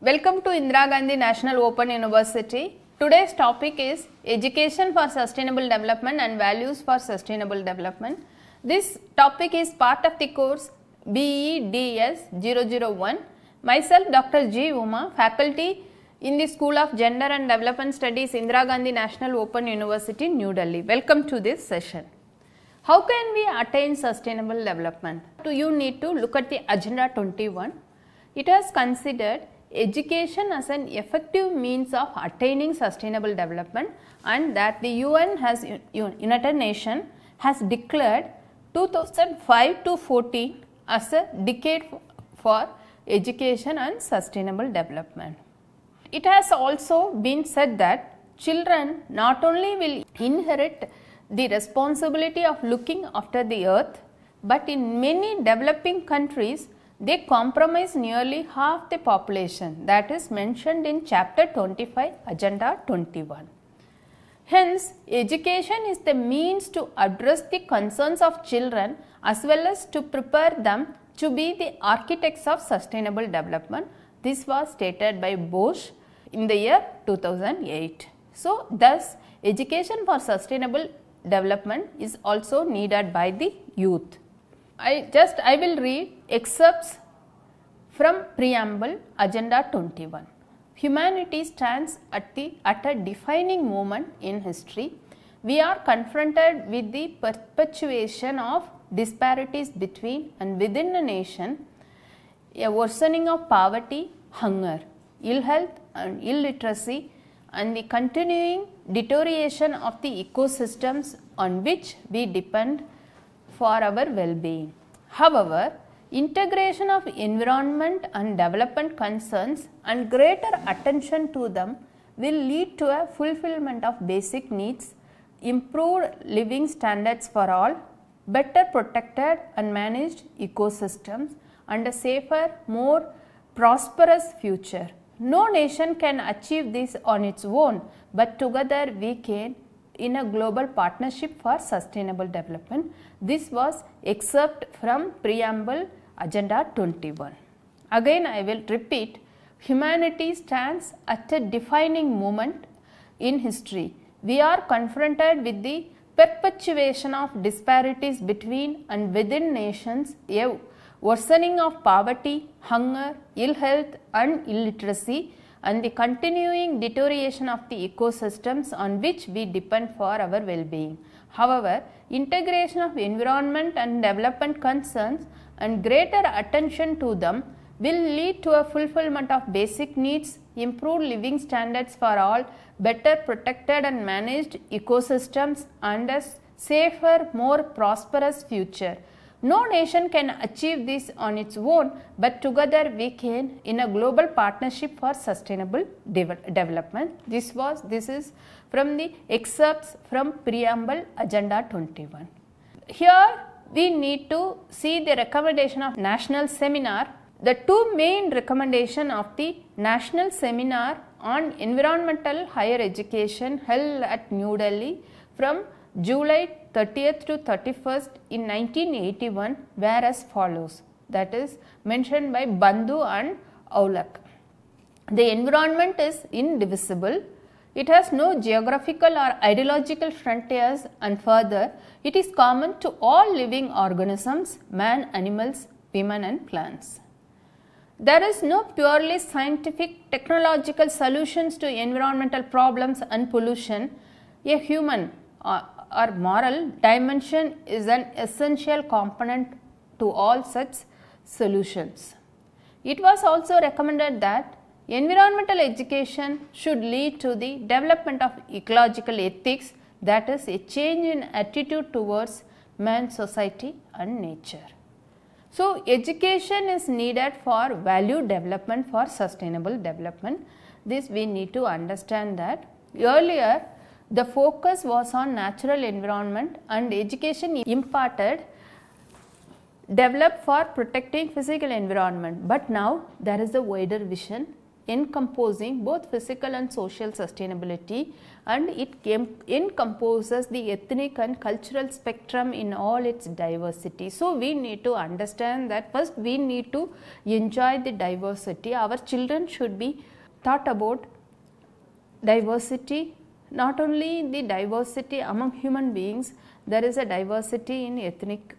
Welcome to Indira Gandhi National Open University. Today's topic is Education for Sustainable Development and Values for Sustainable Development. This topic is part of the course BEDS 001. Myself Dr. G. Uma, faculty in the School of Gender and Development Studies, Indira Gandhi National Open University, New Delhi. Welcome to this session. How can we attain sustainable development? You need to look at the Agenda 21. It has considered education as an effective means of attaining sustainable development, and that the United Nations has declared 2005 to 14 as a decade for education and sustainable development. It has also been said that children not only will inherit the responsibility of looking after the earth, but in many developing countries they compromise nearly half the population, that is mentioned in chapter 25, Agenda 21. Hence, education is the means to address the concerns of children as well as to prepare them to be the architects of sustainable development. This was stated by Bosch in the year 2008. So, thus education for sustainable development is also needed by the youth. I will read excerpts from Preamble Agenda 21. Humanity stands at a defining moment in history. We are confronted with the perpetuation of disparities between and within a nation, a worsening of poverty, hunger, ill health and illiteracy, and the continuing deterioration of the ecosystems on which we depend for our well-being. However, integration of environment and development concerns and greater attention to them will lead to a fulfillment of basic needs, improved living standards for all, better protected and managed ecosystems, and a safer, more prosperous future. No nation can achieve this on its own, but together we can in a global partnership for sustainable development. This was excerpt from Preamble Agenda 21. Again I will repeat, humanity stands at a defining moment in history. We are confronted with the perpetuation of disparities between and within nations, a worsening of poverty, hunger, ill health and illiteracy, and the continuing deterioration of the ecosystems on which we depend for our well-being. However, integration of environment and development concerns and greater attention to them will lead to a fulfillment of basic needs, improved living standards for all, better protected and managed ecosystems, and a safer, more prosperous future. No nation can achieve this on its own, but together we can in a global partnership for sustainable development. This is from the excerpts from Preamble Agenda 21. Here we need to see the recommendation of National Seminar. The two main recommendations of the National Seminar on Environmental Higher Education held at New Delhi from July 30th to 31st in 1981 were as follows, that is mentioned by Bandhu and Aulak. The environment is indivisible, it has no geographical or ideological frontiers, and further it is common to all living organisms, man, animals, women and plants. There is no purely scientific technological solutions to environmental problems and pollution. A human or moral dimension is an essential component to all such solutions. It was also recommended that environmental education should lead to the development of ecological ethics, that is a change in attitude towards man, society and nature. So, education is needed for value development for sustainable development. This we need to understand that earlier the focus was on natural environment and education imparted developed for protecting physical environment, but now there is a wider vision. encompassing both physical and social sustainability, and it encompasses the ethnic and cultural spectrum in all its diversity. So, we need to understand that first we need to enjoy the diversity. Our children should be taught about diversity, not only the diversity among human beings, there is a diversity in ethnic,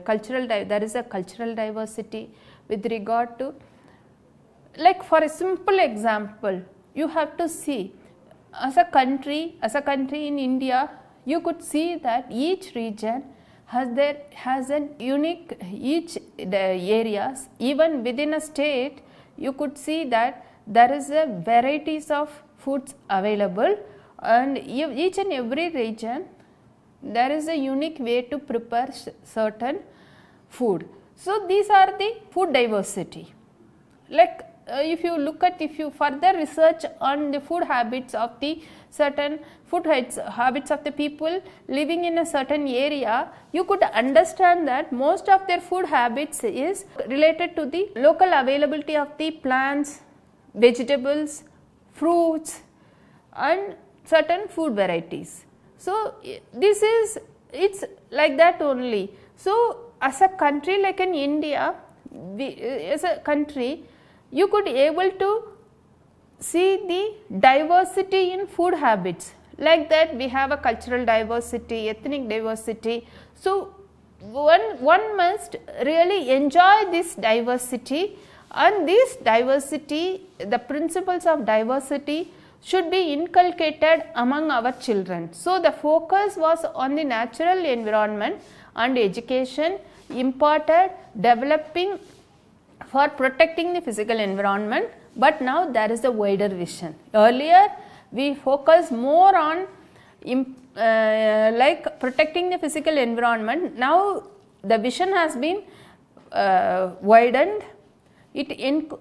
cultural, there is a cultural diversity with regard to, like for a simple example, you have to see as a country in India, you could see that each region has a unique, each areas, even within a state, you could see that there is a varieties of foods available, and each and every region there is a unique way to prepare certain food. So, these are the food diversity. Like if you look at, if you further research on the food habits of the certain habits of the people living in a certain area, you could understand that most of their food habits is related to the local availability of the plants, vegetables, fruits and certain food varieties. So, this is, it's like that only. So, as a country like in India, as a country, you could able to see the diversity in food habits. Like that we have a cultural diversity, ethnic diversity. So, one must really enjoy this diversity, and this diversity, the principles of diversity should be inculcated among our children. So, the focus was on the natural environment and education imparted developing for protecting the physical environment, but now there is a wider vision. Earlier we focus more on like protecting the physical environment. Now the vision has been widened. It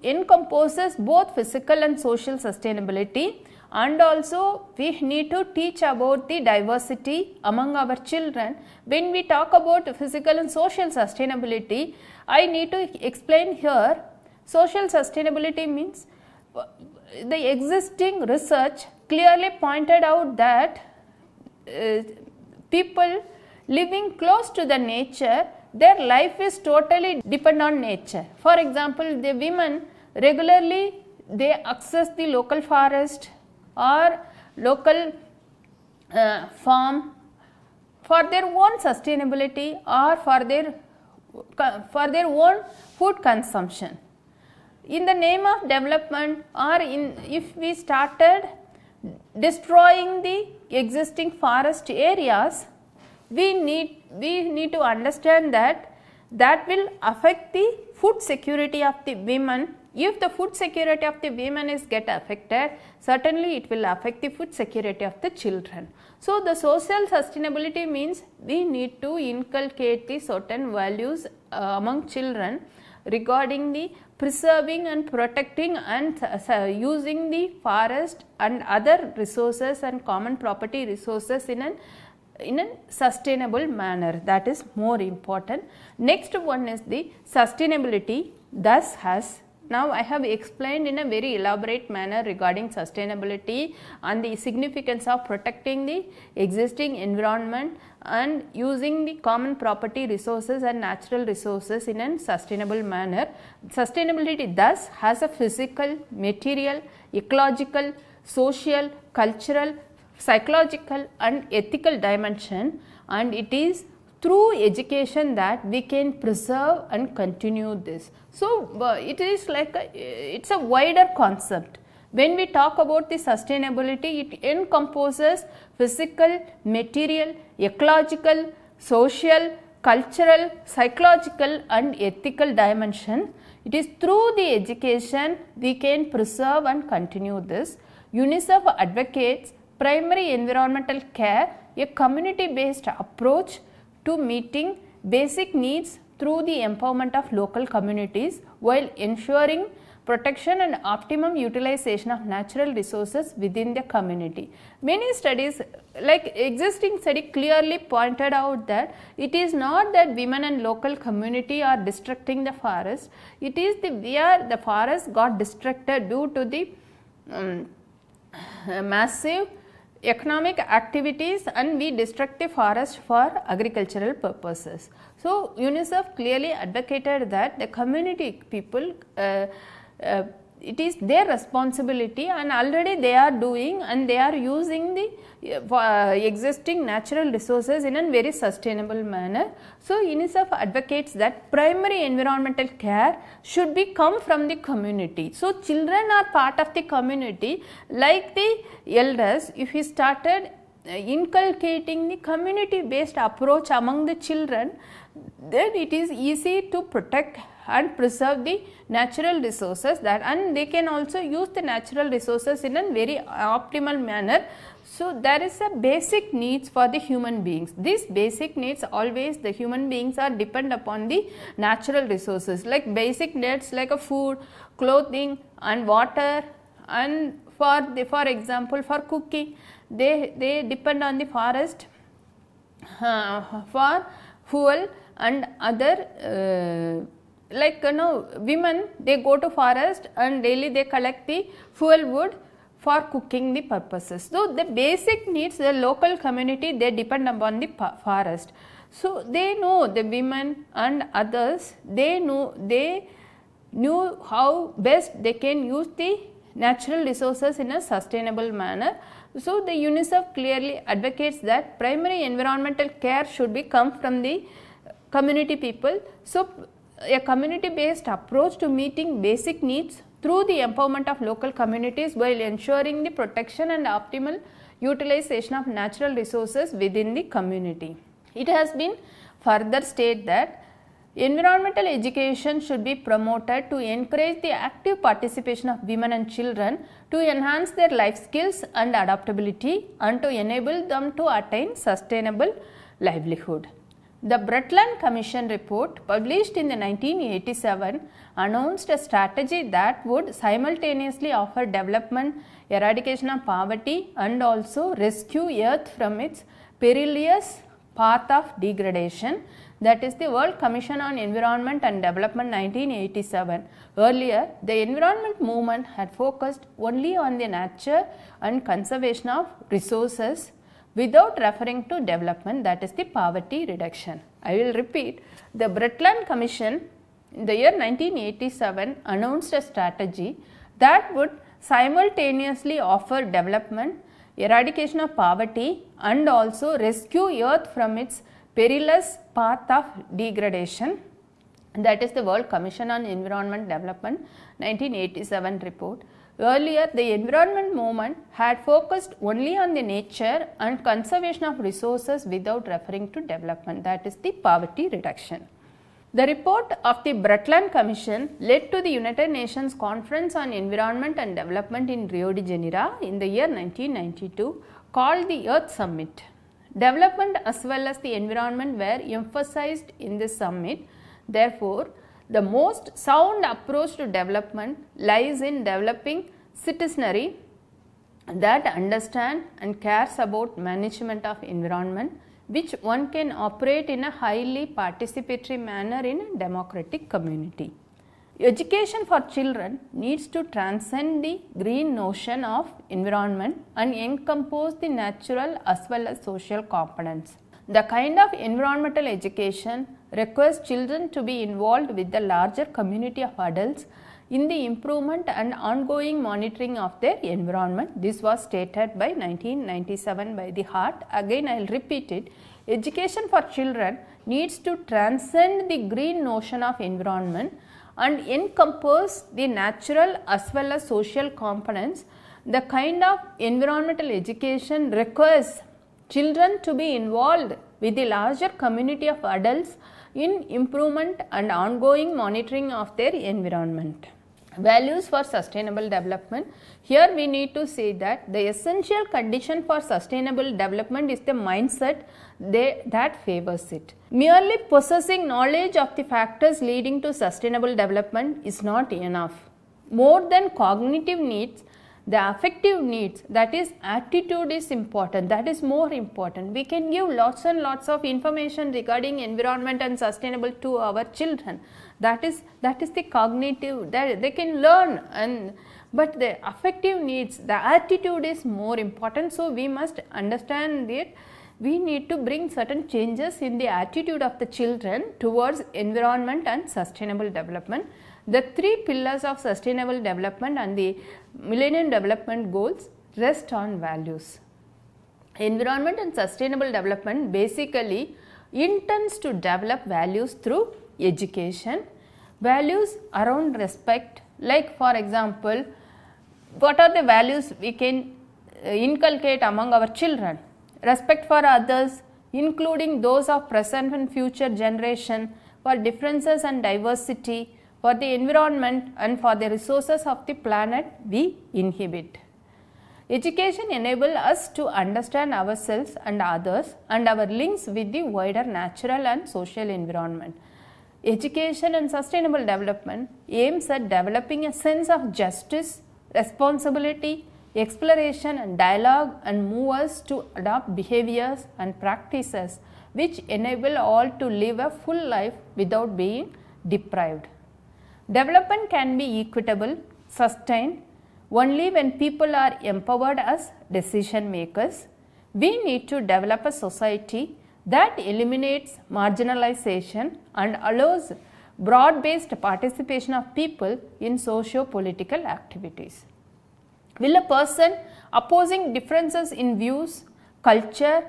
encompasses both physical and social sustainability, and also we need to teach about the diversity among our children. When we talk about physical and social sustainability, I need to explain here. Social sustainability means the existing research clearly pointed out that people living close to the nature, their life is totally dependent on nature. For example, the women regularly they access the local forest or local farm for their own sustainability or for their own food consumption. In the name of development, or if we started destroying the existing forest areas, we need to understand that will affect the food security of the women. If the food security of the women is get affected, certainly it will affect the food security of the children. So, the social sustainability means we need to inculcate the certain values among children regarding the preserving and protecting and using the forest and other resources and common property resources in a sustainable manner. That is more important. Next one is the sustainability. Thus has, now I have explained in a very elaborate manner regarding sustainability and the significance of protecting the existing environment and using the common property resources and natural resources in a sustainable manner. Sustainability thus has a physical, material, ecological, social, cultural, psychological and ethical dimension, and it is through education that we can preserve and continue this. So, it is like it's a wider concept. When we talk about the sustainability, it encompasses physical, material, ecological, social, cultural, psychological and ethical dimension. It is through the education we can preserve and continue this. UNICEF advocates primary environmental care, a community based approach to meeting basic needs through the empowerment of local communities while ensuring protection and optimum utilization of natural resources within the community. Many studies, like existing study, clearly pointed out that it is not that women and local community are destructing the forest, it is where the forest got destructed due to the massive economic activities, and we destruct the forest for agricultural purposes. So, UNICEF clearly advocated that the community people, it is their responsibility, and already they are doing, and they are using the existing natural resources in a very sustainable manner. So, UNICEF advocates that primary environmental care should be come from the community. So, children are part of the community like the elders. If we started inculcating the community based approach among the children, then it is easy to protect and preserve the natural resources, that, and they can also use the natural resources in a very optimal manner. So, there is a basic needs for the human beings. These basic needs, always the human beings are depend upon the natural resources, like basic needs like a food, clothing and water, and for example for cooking they depend on the forest for fuel and other like women, they go to forest and daily they collect the fuel wood for cooking the purposes. So, the basic needs, the local community, they depend upon the forest. So, they know, the women and others, they knew how best they can use the natural resources in a sustainable manner. So, the UNICEF clearly advocates that primary environmental care should be come from the community people. So, a community based approach to meeting basic needs through the empowerment of local communities while ensuring the protection and optimal utilization of natural resources within the community. It has been further stated that environmental education should be promoted to encourage the active participation of women and children to enhance their life skills and adaptability and to enable them to attain sustainable livelihood. The Brundtland Commission report published in the 1987 announced a strategy that would simultaneously offer development, eradication of poverty and also rescue Earth from its perilous path of degradation, that is the World Commission on Environment and Development 1987. Earlier, the environment movement had focused only on the nature and conservation of resources without referring to development, that is the poverty reduction. I will repeat, the Brundtland Commission in the year 1987 announced a strategy that would simultaneously offer development, eradication of poverty and also rescue Earth from its perilous path of degradation, that is the World Commission on Environment Development 1987 report. Earlier, the environment movement had focused only on the nature and conservation of resources without referring to development, that is the poverty reduction. The report of the Brundtland Commission led to the United Nations Conference on Environment and Development in Rio de Janeiro in the year 1992 called the Earth Summit. Development as well as the environment were emphasized in this summit. Therefore, the most sound approach to development lies in developing citizenry that understand and cares about management of environment, which one can operate in a highly participatory manner in a democratic community. Education for children needs to transcend the green notion of environment and encompass the natural as well as social components. The kind of environmental education requires children to be involved with the larger community of adults in the improvement and ongoing monitoring of their environment. This was stated by 1997 by the Hart. Again, I will repeat it. Education for children needs to transcend the green notion of environment and encompass the natural as well as social components. The kind of environmental education requires children to be involved with the larger community of adults in improvement and ongoing monitoring of their environment. Values for sustainable development. Here we need to say that the essential condition for sustainable development is the mindset that favors it. Merely possessing knowledge of the factors leading to sustainable development is not enough. More than cognitive needs, the affective needs, that is attitude is important, that is more important. We can give lots and lots of information regarding environment and sustainable to our children, that is the cognitive, that they can learn, but the affective needs, the attitude is more important. So, we must understand that we need to bring certain changes in the attitude of the children towards environment and sustainable development. The three pillars of sustainable development and the Millennium Development Goals rest on values. Environment and sustainable development basically intends to develop values through education. Values around respect, like for example, what are the values we can inculcate among our children? Respect for others, including those of present and future generation, for differences and diversity, for the environment and for the resources of the planet we inhabit. Education enables us to understand ourselves and others and our links with the wider natural and social environment. Education and sustainable development aims at developing a sense of justice, responsibility, exploration and dialogue, and move us to adopt behaviors and practices which enable all to live a full life without being deprived. Development can be equitable, sustained only when people are empowered as decision makers. We need to develop a society that eliminates marginalization and allows broad-based participation of people in socio-political activities. Will a person opposing differences in views, culture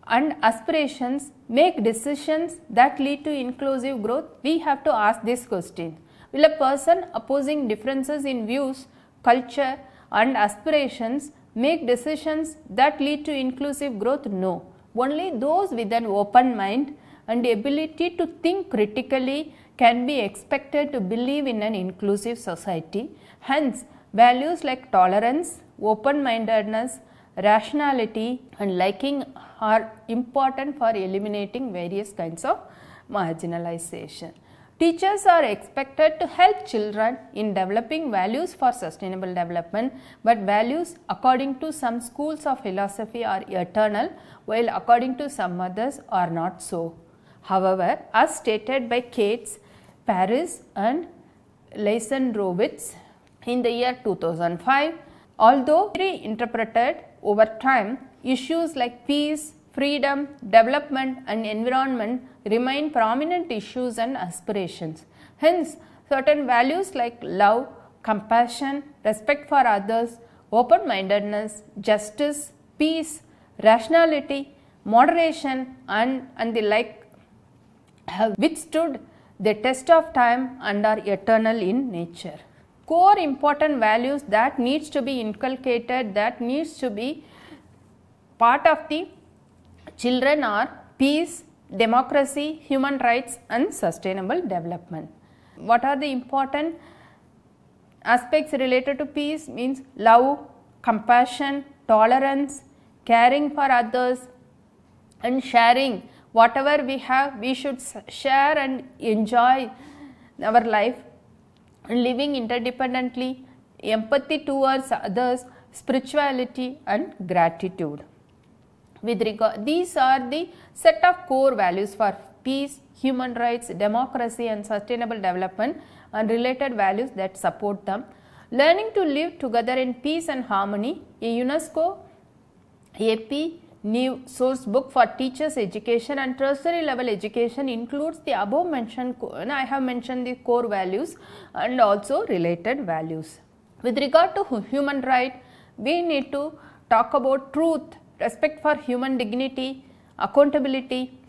and aspirations make decisions that lead to inclusive growth? We have to ask this question. Will a person opposing differences in views, culture and aspirations make decisions that lead to inclusive growth? No. Only those with an open mind and the ability to think critically can be expected to believe in an inclusive society. Hence, values like tolerance, open-mindedness, rationality and liking are important for eliminating various kinds of marginalization. Teachers are expected to help children in developing values for sustainable development, but values according to some schools of philosophy are eternal, while according to some others are not so. However, as stated by Cates, Paris and Leisenrowitz in the year 2005, although reinterpreted over time, issues like peace, freedom, development and environment remain prominent issues and aspirations. Hence, certain values like love, compassion, respect for others, open-mindedness, justice, peace, rationality, moderation and the like have withstood the test of time and are eternal in nature. Core important values that needs to be inculcated, that needs to be part of the children are peace, democracy, human rights and sustainable development. What are the important aspects related to peace? Means love, compassion, tolerance, caring for others and sharing. Whatever we have, we should share and enjoy our life, living interdependently, empathy towards others, spirituality and gratitude. With regard, these are the set of core values for peace, human rights, democracy and sustainable development and related values that support them. Learning to live together in peace and harmony, a UNESCO AP new source book for teachers education and tertiary level education includes the above mentioned, I have mentioned the core values and also related values. With regard to human right, we need to talk about truth, respect for human dignity, accountability,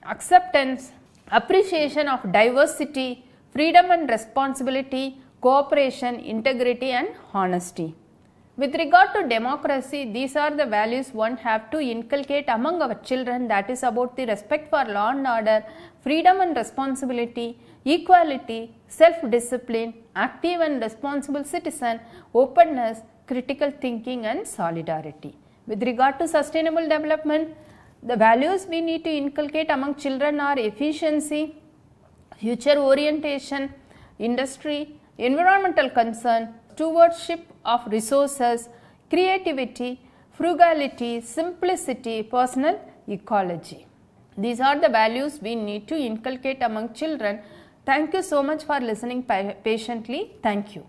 acceptance, appreciation of diversity, freedom and responsibility, cooperation, integrity and honesty. With regard to democracy, these are the values one have to inculcate among our children, that is about the respect for law and order, freedom and responsibility, equality, self-discipline, active and responsible citizen, openness, critical thinking and solidarity. With regard to sustainable development, the values we need to inculcate among children are efficiency, future orientation, industry, environmental concern, stewardship of resources, creativity, frugality, simplicity, personal ecology. These are the values we need to inculcate among children. Thank you so much for listening patiently. Thank you.